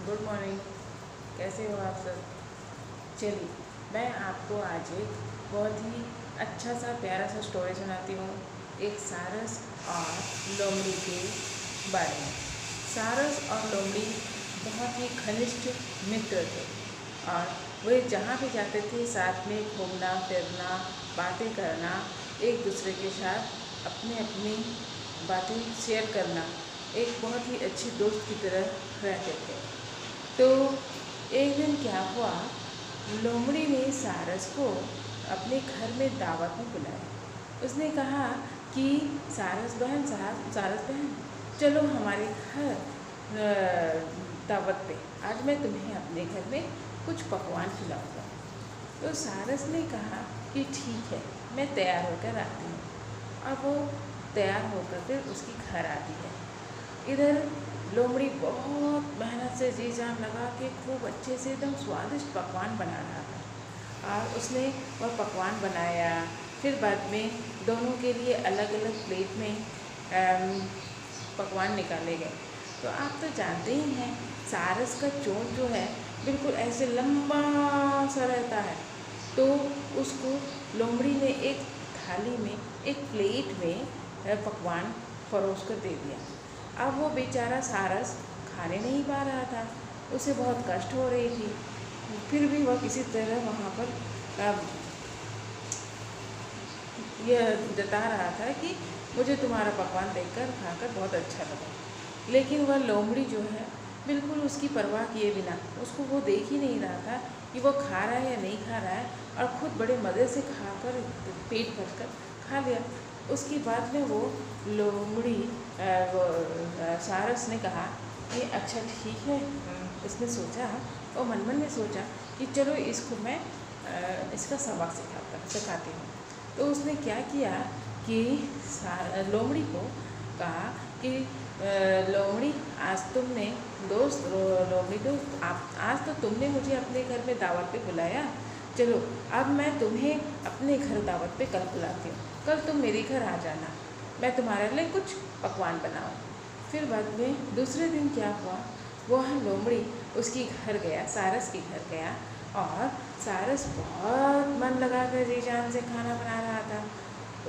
Good morning. कैसे हो आप सब? चलिए, मैं आपको आज एक बहुत ही अच्छा सा प्यारा सा स्टोरी सुनाती हूँ, एक सारस और लोमड़ी के बारे में। सारस और लोमड़ी बहुत ही घनिष्ठ मित्र थे और वे जहाँ भी जाते थे साथ में घूमना फिरना, बातें करना, एक दूसरे के साथ अपनी अपनी बातें शेयर करना, एक बहुत ही अच्छी दोस्त की तरह रहते थे। तो एक दिन क्या हुआ, लोमड़ी ने सारस को अपने घर में दावत में बुलाया। उसने कहा कि सारस बहन, चलो हमारे घर दावत पे, आज मैं तुम्हें अपने घर में कुछ पकवान खिलाऊंगा। तो सारस ने कहा कि ठीक है, मैं तैयार होकर आती हूँ। अब वो तैयार होकर फिर उसकी घर आती है। इधर लोमड़ी बहुत मेहनत से जी जान लगा के खूब अच्छे से एकदम स्वादिष्ट पकवान बना रहा था और उसने वह पकवान बनाया। फिर बाद में दोनों के लिए अलग अलग प्लेट में पकवान निकाले गए। तो आप तो जानते ही हैं, सारस का चोंच जो है बिल्कुल ऐसे लंबा सा रहता है। तो उसको लोमड़ी ने एक थाली में, एक प्लेट में पकवान परोस कर दे दिया। अब वो बेचारा सारस खाने नहीं पा रहा था, उसे बहुत कष्ट हो रही थी। फिर भी वह किसी तरह वहाँ पर यह जता रहा था कि मुझे तुम्हारा पकवान देखकर खाकर बहुत अच्छा लगा। लेकिन वह लोमड़ी जो है बिल्कुल उसकी परवाह किए बिना, उसको वो देख ही नहीं रहा था कि वो खा रहा है या नहीं खा रहा है, और खुद बड़े मज़े से खाकर पेट भरकर खा लिया। उसके बाद में वो लोमड़ी सारस ने कहा कि अच्छा ठीक है। उसने सोचा, और मन में सोचा कि चलो इसको मैं इसका सबक सिखाती हूँ। तो उसने क्या किया कि लोमड़ी को कहा कि लोमड़ी, आज तुमने लोमड़ी दोस्त, आज तो तुमने मुझे अपने घर में दावत पे बुलाया। चलो अब मैं तुम्हें अपने घर दावत पे कल बुलाती हूँ। कल तुम मेरे घर आ जाना, मैं तुम्हारे लिए कुछ पकवान बनाऊँ। फिर बाद में दूसरे दिन क्या हुआ, वह लोमड़ी उसकी घर गया, सारस के घर गया, और सारस बहुत मन लगा कर जी जान से खाना बना रहा था।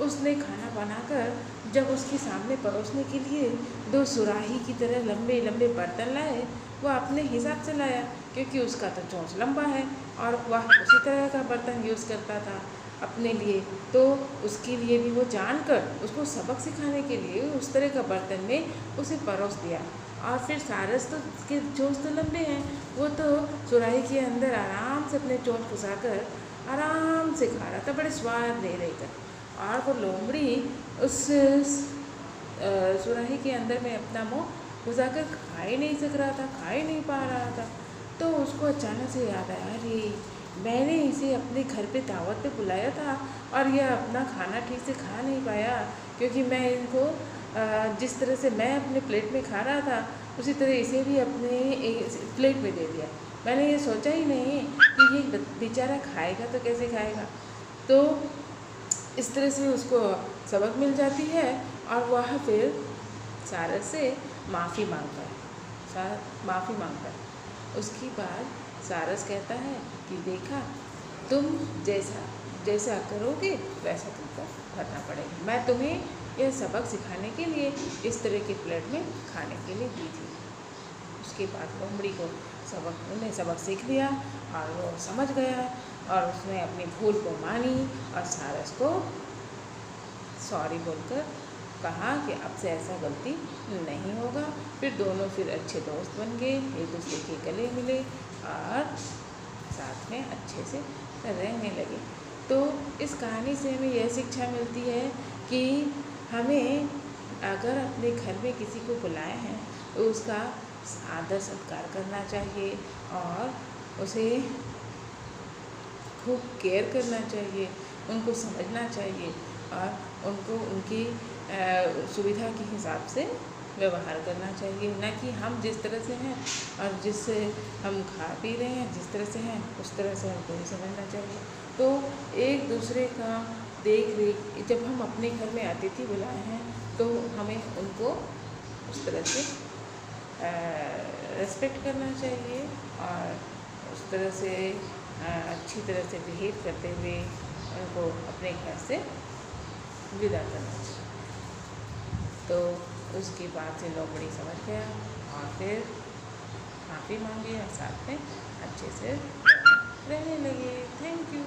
उसने खाना बनाकर जब उसके सामने परोसने के लिए दो सुराही की तरह लंबे लंबे बर्तन लाए, वह अपने हिसाब से लाया क्योंकि उसका तो चोंच लंबा है और वह उसी तरह का बर्तन यूज़ करता था अपने लिए। तो उसके लिए भी वो जानकर, उसको सबक सिखाने के लिए उस तरह का बर्तन में उसे परोस दिया। और फिर सारस तो उसके चोंच तो लंबे हैं, वो तो सुराही के अंदर आराम से अपने चोंच घुसाकर आराम से खा रहा था, बड़े स्वाद ले रही था। और वो लोमड़ी उस सुराही के अंदर में अपना मुँह घुसाकर खा ही नहीं सक रहा था, खा ही नहीं पा रहा था। तो उसको अचानक से याद आया, अरे मैंने इसे अपने घर पे दावत पे बुलाया था और यह अपना खाना ठीक से खा नहीं पाया, क्योंकि मैं इनको जिस तरह से मैं अपने प्लेट में खा रहा था उसी तरह इसे भी अपने प्लेट में दे दिया। मैंने ये सोचा ही नहीं कि ये बेचारा खाएगा तो कैसे खाएगा। तो इस तरह से उसको सबक मिल जाती है और वह फिर सारस से माफ़ी मांगता है। उसके बाद सारस कहता है कि देखा, तुम जैसा करोगे वैसा तुमको करना पड़ेगा। मैं तुम्हें यह सबक सिखाने के लिए इस तरह के प्लेट में खाने के लिए दी थी। उसके बाद लोमड़ी को उन्हें सबक सीख लिया और वो समझ गया और उसने अपनी भूल को मानी और सारस को सॉरी बोलकर कहा कि अब से ऐसा गलती नहीं होगा। फिर दोनों अच्छे दोस्त बन गए, एक दूसरे के गले मिले और साथ में अच्छे से रहने लगे। तो इस कहानी से हमें यह शिक्षा मिलती है कि हमें अगर अपने घर में किसी को बुलाए हैं तो उसका आदर सत्कार करना चाहिए और उसे खूब केयर करना चाहिए, उनको समझना चाहिए और उनको उनकी सुविधा के हिसाब से व्यवहार करना चाहिए। न कि हम जिस तरह से हैं और जिससे हम खा पी रहे हैं, जिस तरह से हैं उस तरह से हमको ही समझना चाहिए। तो एक दूसरे का देख रेख, जब हम अपने घर में अतिथि बुलाए हैं तो हमें उनको उस तरह से रेस्पेक्ट करना चाहिए और उस तरह से अच्छी तरह से बिहेव करते हुए उनको अपने घर से विदा करना चाहिए। तो उसकी बात से लोग बड़ी समझ गया और फिर माफ़ी मांगी और साथ में अच्छे से रहने लगे। Thank you.